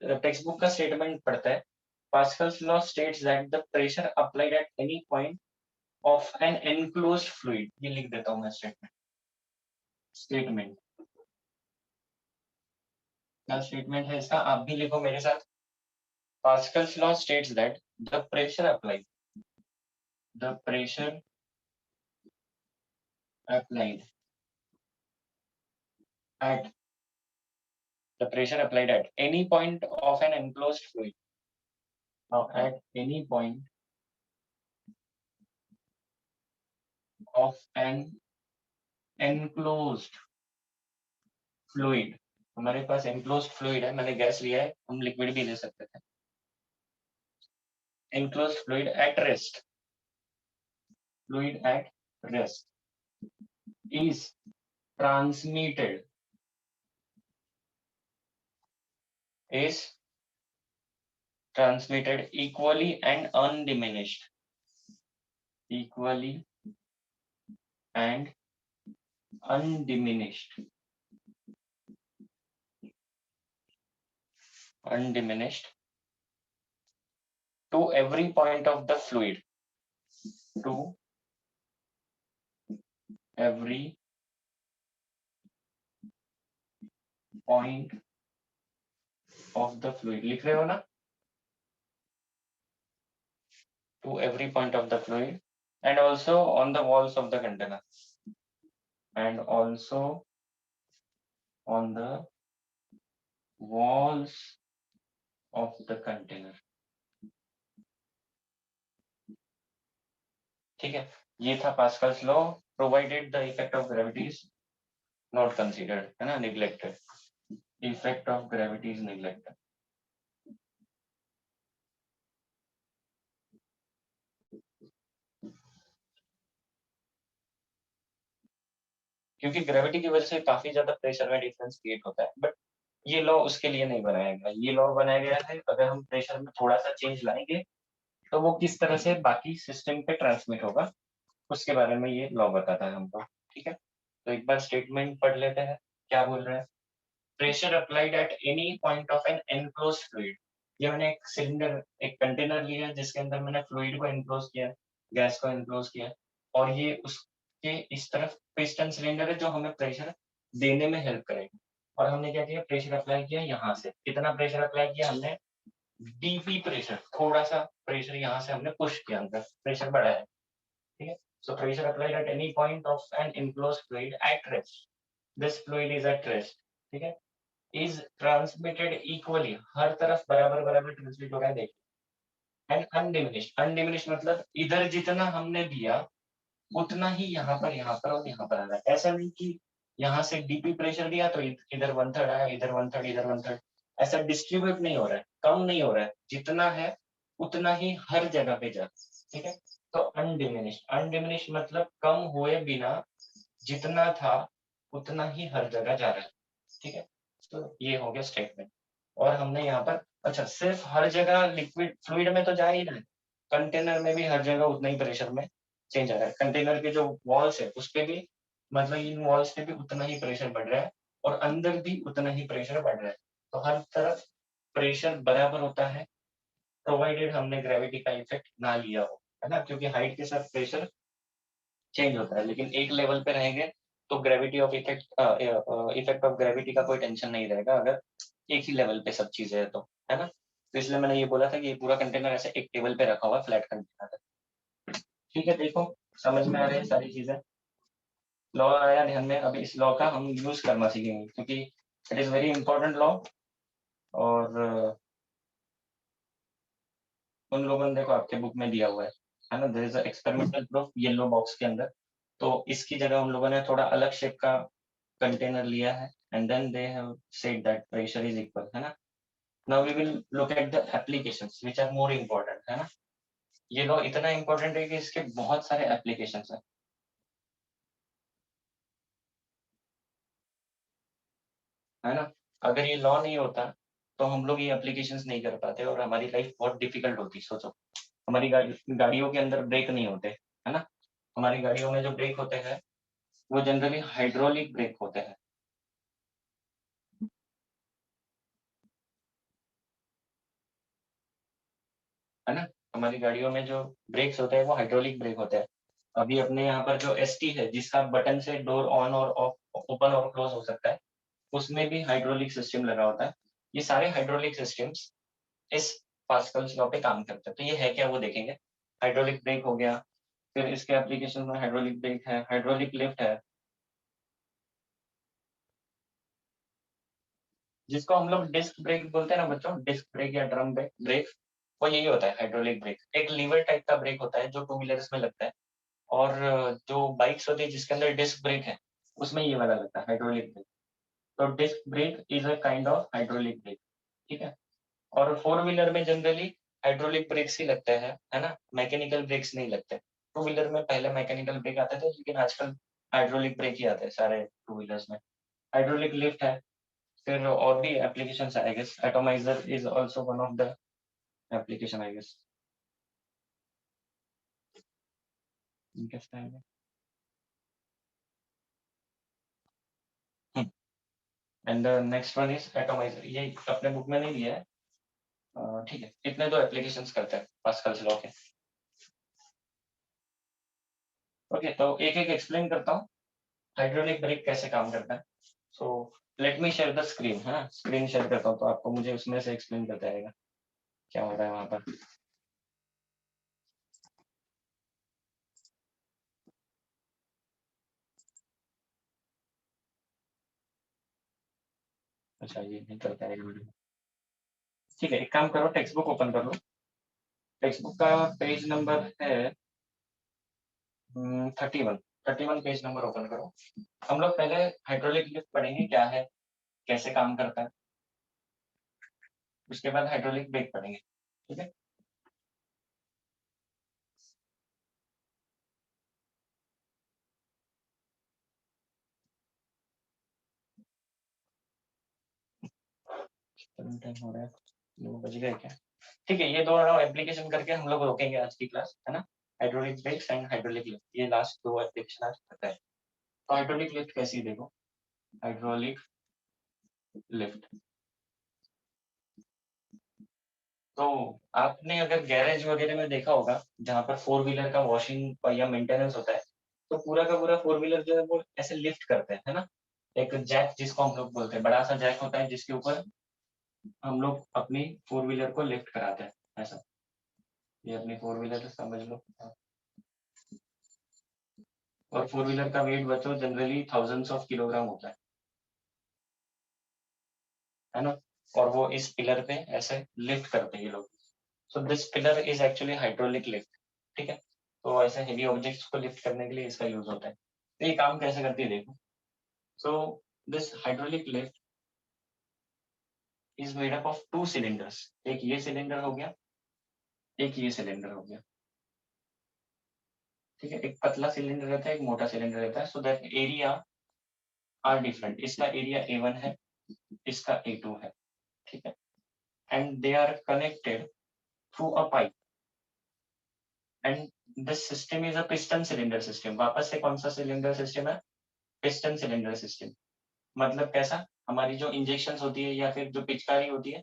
Textbook का स्टेटमेंट पढ़ता है, Pascal's law states that the pressure applied at any point of an enclosed fluid, ये लिख देता हूं मैं स्टेटमेंट। स्टेटमेंट क्या स्टेटमेंट है इसका, आप भी लिखो मेरे साथ। Pascal's law states that the pressure applied, the pressure applied at the pressure applied at any point of an enclosed fluid. Now, at any point of an enclosed fluid, हमारे पास enclosed fluid है, मैंने गैस लिया है, हम लिक्विड भी ले सकते थे। enclosed fluid at rest, fluid at rest is transmitted, is transmitted equally and undiminished. Equally and undiminished. Undiminished to every point of the fluid. To every point of the fluid. लिख रहे हो ना? To every point of the fluid and also on the walls of the container. And also on the walls of the container. ठीक है, ये था Pascal's law. Provided the effect of gravity is not considered, है ना, neglected. Effect of gravity is neglected. क्योंकि ग्रेविटी की वजह से काफी ज्यादा प्रेशर में डिफरेंस क्रिएट होता है, बट ये लॉ उसके लिए नहीं बनाया गया. ये लॉ बनाया गया है अगर हम प्रेशर में थोड़ा सा चेंज लाएंगे तो वो किस तरह से बाकी सिस्टम पे ट्रांसमिट होगा, उसके बारे में ये लॉ बताता है हमको. ठीक है, तो एक बार स्टेटमेंट पढ़ लेते हैं. क्या बोल रहे हैं? Pressure applied at any point of an enclosed fluid. ये मैंने एक सिलेंडर, एक कंटेनर लिया जिसके अंदर मैंने फ्लूइड को एनक्लोज किया, गैस को एनक्लोज किया, और ये उसके इस तरफ पिस्टन सिलेंडर है जो हमें प्रेशर देने में हेल्प करेगा. और हमने क्या किया? प्रेशर अप्लाई किया यहाँ से. कितना प्रेशर अप्लाई किया हमने? DP pressure. थोड़ा सा प्रेशर यहाँ से हमने पुश किया, अंदर प्रेशर बढ़ाया. ठीक है, so pressure applied at any point of an enclosed fluid at rest. This fluid is at rest. ठीक है, is transmitted equally. हर तरफ बराबर बराबर ट्रांसमिट हो रहा है. देखिए, and undiminished. undiminished मतलब इधर जितना हमने दिया उतना ही यहाँ पर और यहाँ पर आ रहा है. ऐसा नहीं कि यहाँ से डीपी प्रेशर दिया तो इधर 1/3 आया, इधर 1/3, इधर 1/3. ऐसा डिस्ट्रीब्यूट नहीं हो रहा है, कम नहीं हो रहा है. जितना है उतना ही हर जगह पे जा. ठीक है, तो अनडिमिनिश्ड. अनडिमिनिश्ड मतलब कम हुए बिना जितना था उतना ही हर जगह जा रहा है. ठीक है, तो ये हो गया स्टेटमेंट. और हमने यहाँ पर, अच्छा, सिर्फ हर जगह लिक्विड फ्लूइड में तो जा ही रहा है, कंटेनर में भी हर जगह उतना ही प्रेशर में चेंज आ रहा है. कंटेनर के जो वॉल्स है उस पे भी, मतलब इन वॉल्स पे भी उतना ही प्रेशर बढ़ रहा है और अंदर भी उतना ही प्रेशर बढ़ रहा है. तो हर तरफ प्रेशर बराबर होता है, प्रोवाइडेड हमने ग्रेविटी का इफेक्ट ना लिया हो, है ना. क्योंकि हाइट के साथ प्रेशर चेंज होता है, लेकिन एक लेवल पे रहेंगे तो gravity of effect of gravity का कोई टेंशन नहीं रहेगा अगर एक ही लेवल पे सब चीजें है तो, है ना. तो इसलिए मैंने ये बोला था कि ये पूरा कंटेनर ऐसे एक टेबल पे रखा हुआ फ्लैट कंटेनर है. ठीक है, देखो समझ में आ रही है सारी चीजें. लॉ आया ध्यान में. अभी इस लॉ का हम यूज करना सीखेंगे क्योंकि it is very important law. और उन लोगों ने देखो आपके बुक में दिया हुआ है ना, there is a experimental proof yellow box के अंदर. तो इसकी जगह उन लोगों ने थोड़ा अलग शेप का कंटेनर लिया है and then they have said that pressure is equal, है ना. Now we will look at the applications which are more important, है ना. ये लॉ इतना इंपॉर्टेंट है कि इसके बहुत सारे एप्लीकेशंस हैं, है ना. अगर ये लॉ नहीं होता तो हम लोग ये एप्लीकेशंस नहीं कर पाते और हमारी लाइफ बहुत डिफिकल्ट होती. सोचो, हमारी गाड़ियों के अंदर ब्रेक नहीं होते, है ना. हमारी गाड़ियों में जो ब्रेक होते हैं वो जनरली हाइड्रोलिक ब्रेक होते हैं, है ना. हमारी गाड़ियों में जो ब्रेक्स होते हैं वो हाइड्रोलिक ब्रेक होते हैं. अभी अपने यहाँ पर जो एसटी है जिसका बटन से डोर ऑन और ऑफ, ओपन और क्लोज हो सकता है, उसमें भी हाइड्रोलिक सिस्टम लगा होता है. ये सारे हाइड्रोलिक सिस्टम्स इस पास्कल्स लॉ पे काम करते हैं. तो ये है क्या वो देखेंगे. हाइड्रोलिक ब्रेक हो गया, फिर इसके एप्लीकेशन में हाइड्रोलिक ब्रेक है, हाइड्रोलिक लिफ्ट है, जिसको हम लोग डिस्क ब्रेक बोलते हैं ना बच्चों. डिस्क ब्रेक या ड्रम ब्रेक वो यही होता है, हाइड्रोलिक ब्रेक. एक लीवर टाइप का ब्रेक होता है जो टू व्हीलर्स में लगता है, और जो बाइक्स होती है जिसके अंदर डिस्क ब्रेक है उसमें ये वाला लगता है, हाइड्रोलिक ब्रेक. तो disc brake is a kind of hydraulic brake. ठीक है, और फोर व्हीलर में जनरली हाइड्रोलिक ब्रेक्स ही लगते हैं, है ना. मैकेनिकल ब्रेक्स नहीं लगते. टू व्हीलर में पहले मैकेनिकल ब्रेक आते थे लेकिन आजकल हाइड्रोलिक ब्रेक ही आते हैं सारे टू व्हीलर्स में. हाइड्रोलिक लिफ्ट है, फिर और भी applications I guess. Atomiser is also one of the application I guess किस टाइम में and the next one is atomiser, ये अपने बुक में नहीं दिया है, ठीक है, इतने दो एप्लीकेशंस करते हैं पास्कल्स लॉ के। ओके, तो एक एक एक्सप्लेन करता हूँ हाइड्रोलिक ब्रेक कैसे काम करता है। So let me share the screen, है ना, स्क्रीन शेयर करता हूँ तो आपको मुझे उसमें से एक्सप्लेन करता रहेगा क्या हो रहा है वहां पर। अच्छा, ये नहीं करता है वीडियो, ठीक है, एक काम करो, टेक्स्ट बुक ओपन कर लो। टेक्स्ट बुक का पेज नंबर है 31 पेज नंबर ओपन करो। हम लोग पहले हाइड्रोलिक लिफ्ट पढ़ेंगे क्या है, कैसे काम करता है, उसके बाद हाइड्रोलिक ब्रेक पढ़ेंगे, ठीक है। कितना टाइम हो रहा है, 9 बज गए क्या? ठीक है, ये दोनों एप्लीकेशन करके हम लोग रोकेंगे आज की क्लास, है ना। Hydraulic breaks and hydraulic lift, ये लास्ट दो एप्लीकेशन आज करता है। तो हाइड्रोलिक लिफ्ट कैसी देखो, हाइड्रोलिक लिफ्ट, तो आपने अगर गैरेज वगैरह में देखा होगा जहाँ पर 4 व्हीलर का वॉशिंग या मेंटेनेंस होता है, तो पूरा का पूरा 4 व्हीलर जो है वो ऐसे लिफ्ट करते हैं, है ना। एक जैक जिसको हम लोग बोलते हैं, बड़ा सा जैक होता है जिसके ऊपर हम लोग अपनी 4 व्हीलर को लिफ्ट कराते हैं, ऐसा। ये अपनी 4 व्हीलर समझ लो, और 4 व्हीलर का वेट बच्चों जनरली थाउजेंड्स ऑफ किलोग्राम होता है ना। और वो इस पिलर पे ऐसे लिफ्ट करते हैं ये लोग। So this pillar is actually hydraulic lift, ठीक है। तो ऐसे हेवी ऑब्जेक्ट्स को लिफ्ट करने के लिए इसका यूज होता है। तो ये काम कैसे करती है देखो। So this hydraulic lift is made up of 2 cylinders, एक ये सिलेंडर हो गया, एक ये सिलेंडर हो गया, ठीक है। एक पतला सिलेंडर रहता है, एक मोटा सिलेंडर रहता है, so that area are different. इसका एरिया A1 है, इसका A2 है, ठीक है। And they are connected through a pipe, and this system is a piston cylinder system. वापस से कौन सा सिलेंडर सिस्टम है, पिस्टन सिलेंडर सिस्टम। मतलब कैसा, हमारी जो इंजेक्शन होती है या फिर जो पिचकारी होती है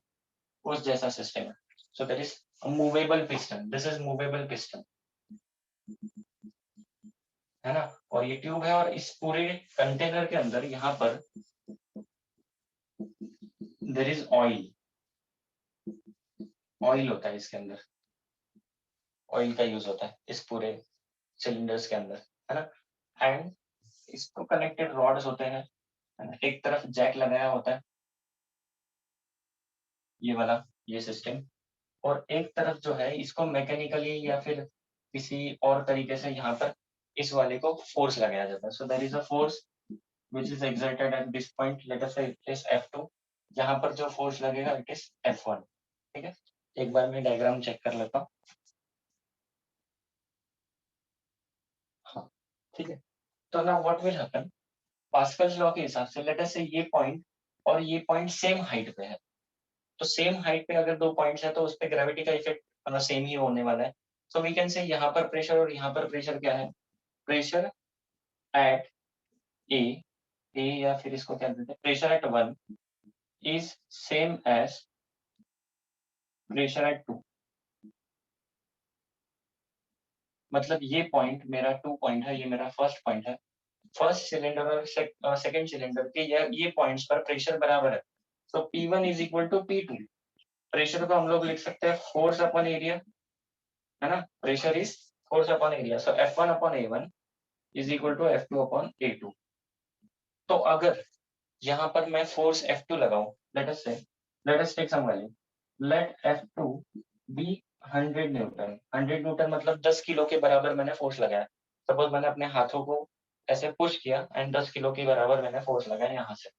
उस जैसा सिस्टम है। So that is movable piston, this is movable piston, है ना। और ये ट्यूब है, और इस पूरे कंटेनर के अंदर यहाँ पर देर इज ऑयल, ऑयल होता है इसके अंदर, ऑयल का यूज होता है इस पूरे सिलेंडर्स के अंदर, है ना। एंड इसको कनेक्टेड रॉड्स होते हैं, है ना? एक तरफ जैक लगाया होता है, ये वाला, ये सिस्टम। और एक तरफ जो है इसको मैकेनिकली या फिर किसी और तरीके से यहाँ पर इस वाले को फोर्स लगाया जाता है। So there is a force which is exerted at this point, let us say it is F2, यहाँ पर जो फोर्स लगेगा इट इज F1, ठीक है। एक बार मैं डायग्राम चेक कर लेता हूँ, हाँ, ठीक है। तो ना what will happen, Pascal's law के हिसाब से लेट अस से ये पॉइंट और ये पॉइंट सेम हाइट पे है, तो सेम हाइट पे अगर दो पॉइंट्स है तो उस पे ग्रेविटी का इफेक्ट सेम ही होने वाला है। सो वी कैन से यहाँ पर प्रेशर और यहाँ पर प्रेशर क्या है, प्रेशर एट ए, ए या फिर इसको क्या देते हैं, pressure at 1 is same as pressure at 2। मतलब ये पॉइंट मेरा 2 पॉइंट है, ये मेरा फर्स्ट पॉइंट है। फर्स्ट सिलेंडर और सेकंड सिलेंडर के ये पॉइंट्स पर प्रेशर बराबर है। So P1 is equal to P2। Pressure को हम लोग लिख सकते हैं फोर्स अपॉन एरिया, है ना। Pressure is force upon area, so F1 upon A1 is equal to F2 upon A2। तो अगर यहाँ पर मैं फोर्स F2 लगाऊं, let us take some value, let F2 be 100 newton. 100 newton मतलब 10 किलो के बराबर मैंने फोर्स लगाया। सपोज मैंने अपने हाथों को ऐसे पुश किया एंड 10 किलो के बराबर मैंने फोर्स लगाया यहाँ से,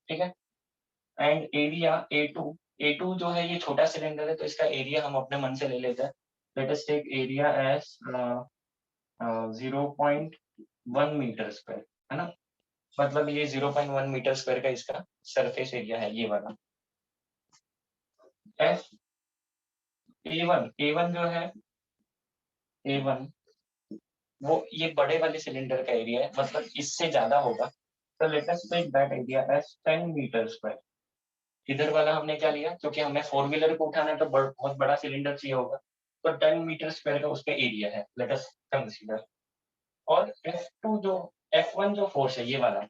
ठीक है। एंड एरिया A2 जो है ये छोटा सिलेंडर है, तो इसका एरिया हम अपने मन से ले लेते हैं। Let us take area as 0.1 metre square, है ना। मतलब ये 0.1 मीटर स्क्वायर का इसका सरफेस एरिया है, ये वाला। एफ A1 जो है A1 वो ये बड़े वाले सिलेंडर का एरिया है, मतलब इससे ज्यादा होगा। तो let us take that area as 10 metre square. इधर वाला हमने क्या लिया, क्योंकि हमें फोर व्हीलर को उठाना है तो बहुत बड़ा सिलेंडर चाहिए होगा, तो 10 मीटर स्क्वायर का उसका एरिया है, लेट अस कंसीडर। और F2 जो F1 जो फोर्स है ये वाला,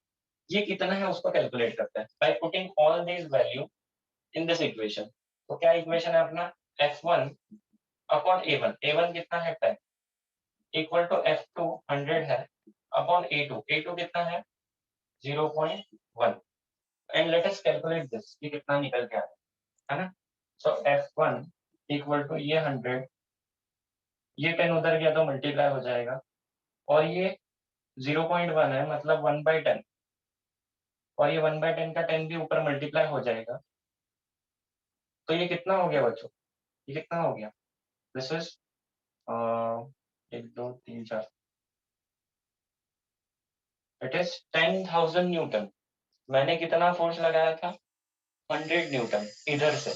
ये कितना है उसको कैलकुलेट करते हैं by putting all these value in this equation. तो क्या इक्वेशन है अपना, F1 अपॉन A1 कितना है 10 इक्वल टू F2 100 है अपॉन A2 कितना है 0.1 and let us calculate this, ये कितना निकल के आ रहा है ना। सो F1 इक्वल टू ये 100, ये 10 उधर गया तो मल्टीप्लाई हो जाएगा, और ये 0.1 है मतलब 1/10, और ये 1/10 का 10 भी ऊपर मल्टीप्लाई हो जाएगा। तो ये कितना हो गया बच्चों, ये कितना हो गया, this is 1 2 3 4, it is 10,000 Newton. मैंने कितना फोर्स लगाया था 100 न्यूटन इधर से,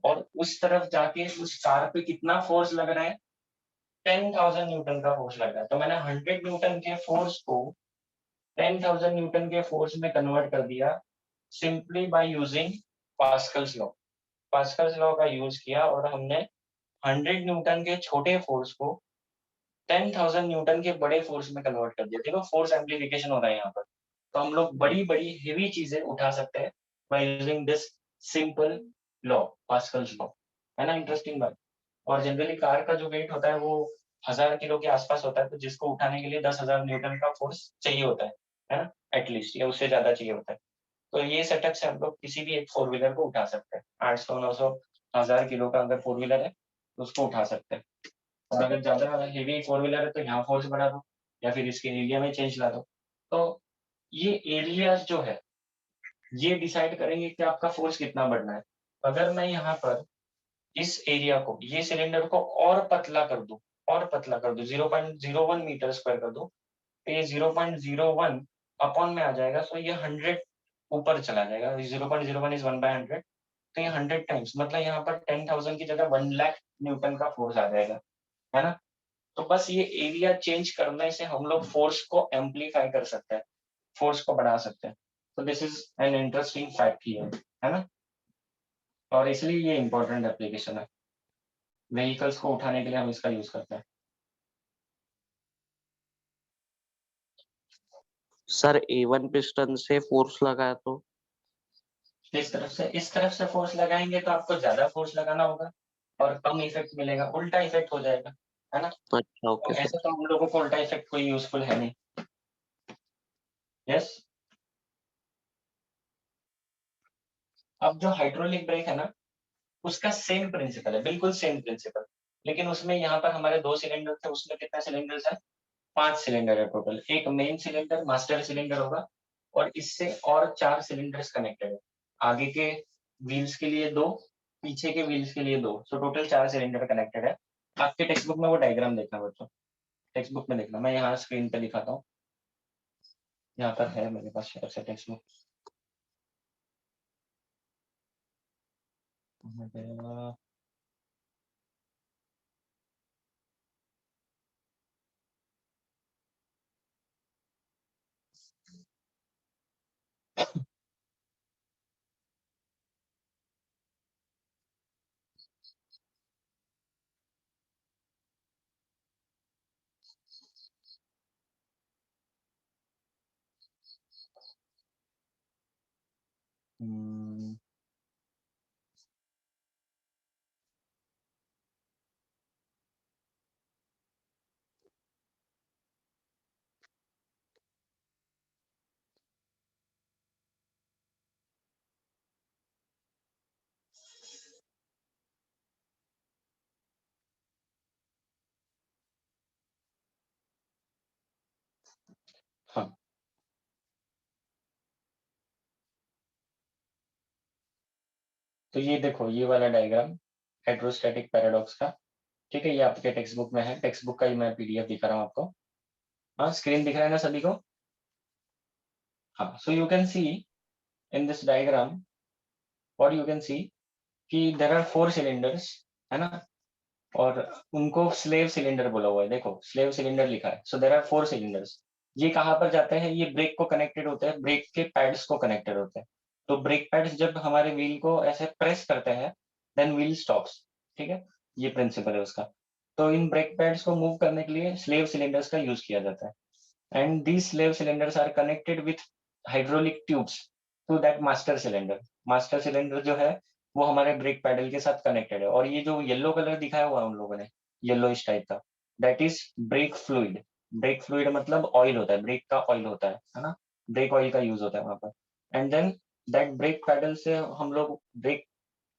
और उस तरफ जाके उस कार पे कितना फोर्स लग रहा है 10,000 न्यूटन का फोर्स लग रहा है। तो मैंने 100 न्यूटन के फोर्स को 10,000 न्यूटन के फोर्स में कन्वर्ट कर दिया simply by using Pascal's law. Pascal's law का यूज किया और हमने 100 न्यूटन के छोटे फोर्स को 10,000 न्यूटन के बड़े फोर्स में कन्वर्ट कर दिया। देखो फोर्स एम्प्लीफिकेशन हो रहा है यहाँ पर। तो हम लोग बड़ी बड़ी हेवी चीजें उठा सकते हैं by using this simple law, Pascal's law, है ना। इंटरेस्टिंग बात। और जनरली कार का जो वेट होता है वो 1000 किलो के आसपास होता है, तो जिसको उठाने के लिए 10,000 न्यूटन का फोर्स चाहिए होता है ना, एटलीस्ट, या उससे ज्यादा चाहिए होता है। तो ये सेटअप से हम लोग किसी भी एक फोर व्हीलर को उठा सकते हैं। 800 900 1000 किलो का अगर फोर व्हीलर है तो उसको उठा सकते हैं। और अगर ज्यादा हेवी फोर व्हीलर है तो यहाँ फोर्स बढ़ा दो या फिर इसके एरिया में चेंज ला दो। तो ये एरियाज जो है ये डिसाइड करेंगे कि आपका फोर्स कितना बढ़ना है। अगर मैं यहाँ पर इस एरिया को, ये सिलेंडर को और पतला कर दूं, और पतला कर दूं 0.01 मीटर स्क्वायर कर दूं, तो ये 0.01 अपॉन में आ जाएगा। सो ये 100 ऊपर चला जाएगा। 0.01 इज 1/100, तो ये 100 टाइम्स, मतलब यहाँ पर 10,000 की जगह 1 लाख न्यूटन का फोर्स आ जाएगा, है ना। तो बस ये एरिया चेंज करने से हम लोग फोर्स को एम्पलीफाई कर सकते हैं, फोर्स को बढ़ा सकते हैं। तो this is an interesting fact here, है ना। और इसलिए ये इंपॉर्टेंट एप्लीकेशन है, व्हीकल्स को उठाने के लिए हम इसका यूज करते हैं। सर A1 पिस्टन से फोर्स लगाया तो इस तरफ से फोर्स लगाएंगे तो आपको ज्यादा फोर्स लगाना होगा और कम इफेक्ट मिलेगा, उल्टा इफेक्ट हो जाएगा, है ना। अच्छा, तो ओके ऐसे सर। तो हम लोगों को उल्टा इफेक्ट कोई यूजफुल है नहीं। यस। अब जो हाइड्रोलिक ब्रेक है ना, उसका सेम प्रिंसिपल है, बिल्कुल सेम प्रिंसिपल। लेकिन उसमें यहाँ पर हमारे 2 सिलेंडर थे, उसमें कितने सिलेंडर्स है 5 सिलेंडर है टोटल। एक मेन सिलेंडर मास्टर सिलेंडर होगा और इससे और 4 सिलेंडर्स कनेक्टेड है। आगे के व्हील्स के लिए 2, पीछे के व्हील्स के लिए 2, सो टोटल 4 सिलेंडर कनेक्टेड है। आपके टेक्स्ट बुक में वो डायग्राम देखना बच्चों, टेक्स्ट बुक में देखना, मैं यहाँ स्क्रीन पे दिखाता हूँ। यहाँ पर है मेरे पास शायद से टेक्स्ट बुक। हाँ, तो ये देखो ये वाला डायग्राम हाइड्रोस्टैटिक पैराडॉक्स का, ठीक है। ये आपके टेक्स्ट बुक में है, टेक्स्ट बुक का ही मैं पीडीएफ दिखा रहा हूँ आपको। हाँ, स्क्रीन दिख रहा है ना सभी को। हाँ, सो you can see in this diagram, what you can see कि देयर आर 4 सिलेंडर्स, है ना। और उनको स्लेव सिलेंडर बोला हुआ है, देखो स्लेव सिलेंडर लिखा है। So there are 4 cylinders. ये कहाँ पर जाते हैं, ये ब्रेक को कनेक्टेड होते हैं, ब्रेक के पैड्स को कनेक्टेड होते हैं। तो ब्रेक पैड्स जब हमारे व्हील को ऐसे प्रेस करते हैं देन व्हील स्टॉप्स, ठीक है, ये प्रिंसिपल है उसका। तो इन ब्रेक पैड्स को मूव करने के लिए स्लेव सिलेंडर्स का यूज किया जाता है। And these slave cylinders are connected with hydraulic tubes to that master cylinder. Master cylinder जो है वो हमारे ब्रेक पैडल के साथ कनेक्टेड है। और ये जो येलो कलर दिखाया हुआ है उन लोगों ने, येलो इस टाइप का, that is brake fluid. Brake fluid मतलब ऑयल होता है, ब्रेक का ऑयल होता है ना, ब्रेक ऑयल का यूज होता है वहां पर। And then that brake pedal से हम लोग ब्रेक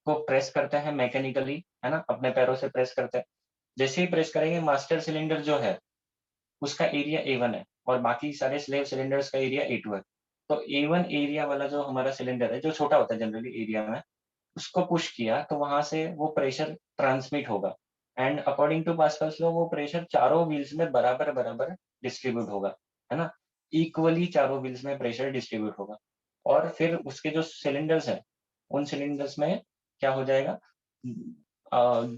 को प्रेस करते हैं मैकेनिकली, है ना, अपने पैरों से प्रेस करते हैं। जैसे ही प्रेस करेंगे मास्टर सिलेंडर जो है उसका एरिया A1 है और बाकी सारे स्लेव सिलेंडर्स का एरिया A2 है। तो A1 एरिया वाला जो हमारा सिलेंडर है, जो छोटा होता है जनरली एरिया में, उसको पुश किया तो वहां से वो प्रेशर ट्रांसमिट होगा। And according to Pascal's law वो प्रेशर चारों व्हील्स में बराबर बराबर डिस्ट्रीब्यूट होगा, है ना, इक्वली चारों व्हील्स में प्रेशर डिस्ट्रीब्यूट होगा। और फिर उसके जो सिलेंडर्स हैं उन सिलेंडर्स में क्या हो जाएगा,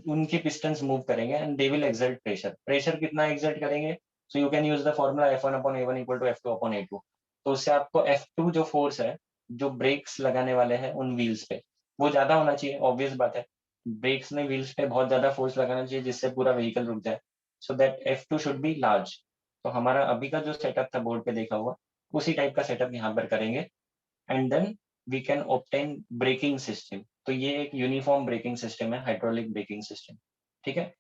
उनके पिस्टन्स मूव करेंगे and they will exert pressure. Pressure कितना एक्सर्ट करेंगे, so you can use the formula F1/A1 equal to F2/A2। तो उससे आपको F2 जो फोर्स है जो ब्रेक्स लगाने वाले हैं उन व्हील्स पे, वो ज्यादा होना चाहिए, ऑब्वियस बात है। ब्रेक्स में व्हील्स पे बहुत ज्यादा फोर्स लगाना चाहिए जिससे पूरा व्हीकल रुक जाए। So that F2 should be large. तो हमारा अभी का जो सेटअप था बोर्ड पे देखा हुआ, उसी टाइप का सेटअप यहाँ पर करेंगे। And then we can obtain braking system. तो ये एक यूनिफॉर्म ब्रेकिंग सिस्टम है, हाइड्रोलिक ब्रेकिंग सिस्टम, ठीक है।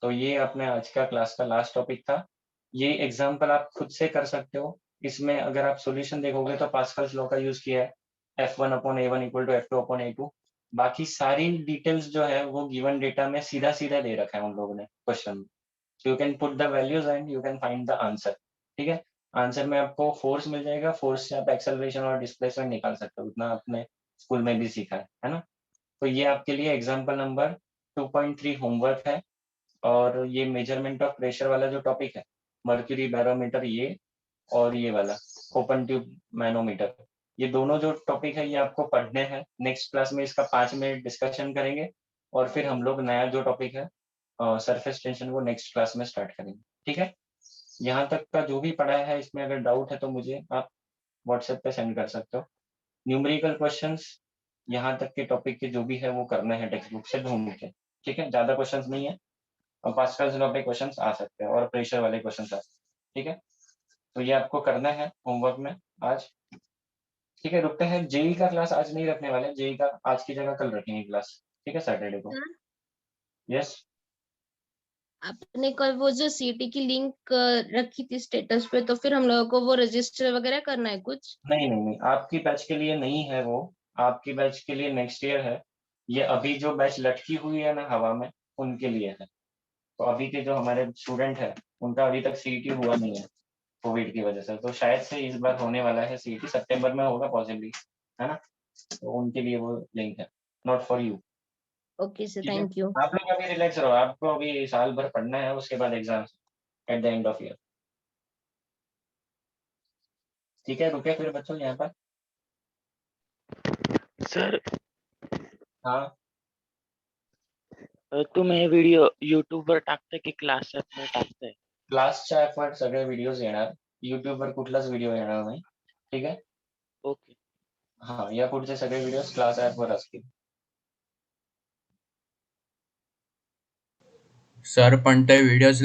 तो ये अपने आज का क्लास का लास्ट टॉपिक था। ये एग्जाम्पल आप खुद से कर सकते हो। इसमें अगर आप सॉल्यूशन देखोगे तो पास्कल्स लॉ का यूज किया है, F1/A1 इक्वल टू F2/A2। बाकी सारी डिटेल्स जो है वो गिवन डेटा में सीधा सीधा दे रखा है उन लोगों ने क्वेश्चन में। So you can put the values and you can find the answer, ठीक है। आंसर में आपको फोर्स मिल जाएगा, फोर्स से आप एक्सेलरेशन और डिस्प्लेसमेंट निकाल सकते हो, उतना आपने स्कूल में भी सीखा है ना। तो ये आपके लिए एग्जाम्पल नंबर 2.3 होमवर्क है। और ये मेजरमेंट ऑफ प्रेशर वाला जो टॉपिक है, मर्क्यूरी बैरोमीटर ये और ये वाला ओपन ट्यूब मैनोमीटर, ये दोनों जो टॉपिक है ये आपको पढ़ने हैं। नेक्स्ट क्लास में इसका 5 मिनट डिस्कशन करेंगे और फिर हम लोग नया जो टॉपिक है सरफेस टेंशन वो नेक्स्ट क्लास में स्टार्ट करेंगे, ठीक है। यहाँ तक का जो भी पढ़ा है इसमें अगर डाउट है तो मुझे आप व्हाट्सएप पे सेंड कर सकते हो। न्यूमेरिकल क्वेश्चंस यहाँ तक के टॉपिक के जो भी है वो करने हैं टेक्स्ट बुक से ढूंढ के, ठीक है, ज्यादा क्वेश्चंस नहीं है। और पास्कल्स लॉ पे क्वेश्चंस आ सकते हैं और प्रेशर वाले क्वेश्चंस आ सकते हैं, ठीक है। तो ये आपको करना है होमवर्क में आज, ठीक है। रुकते हैं, जेई का क्लास आज नहीं रखने वाले, जेई का आज की जगह कल रखेंगे क्लास, ठीक है, सैटरडे को। यस आपने कल वो जो सीटी की लिंक रखी थी स्टेटस पे, तो फिर हम लोगों को वो रजिस्टर वगैरह करना है कुछ? नहीं नहीं नहीं, आपकी बैच के लिए नहीं है वो, आपकी बैच के लिए नेक्स्ट ईयर है। ये अभी जो बैच लटकी हुई है ना हवा में, उनके लिए है। तो अभी के जो हमारे स्टूडेंट है उनका अभी तक सीईटी हुआ नहीं है कोविड की वजह से। तो शायद से इस बार होने वाला है सीईटी, सितंबर में होगा पॉसिबली, है ना। तो उनके लिए वो लिंक है, not for you. Okay sir, ठीक है, थैंक यू। आप लोग अभी रिलैक्स रहो, आपको अभी साल भर पढ़ना है, उसके बाद exam eight the end of year, ठीक है। रुके फिर बच्चों यहाँ पर। सर हाँ तुम्ही व्हिडिओ YouTube वर टाकते की क्लास मध्ये टाकते? क्लासच्या ॲपवर सगळे व्हिडिओज येणार, युट्यूबवर कुठलाच व्हिडिओ येणार नाही, ठीक आहे। ओके. हा, या पुढचे सगळे व्हिडिओज क्लास ॲपवर असतील. सर पण ते व्हिडिओज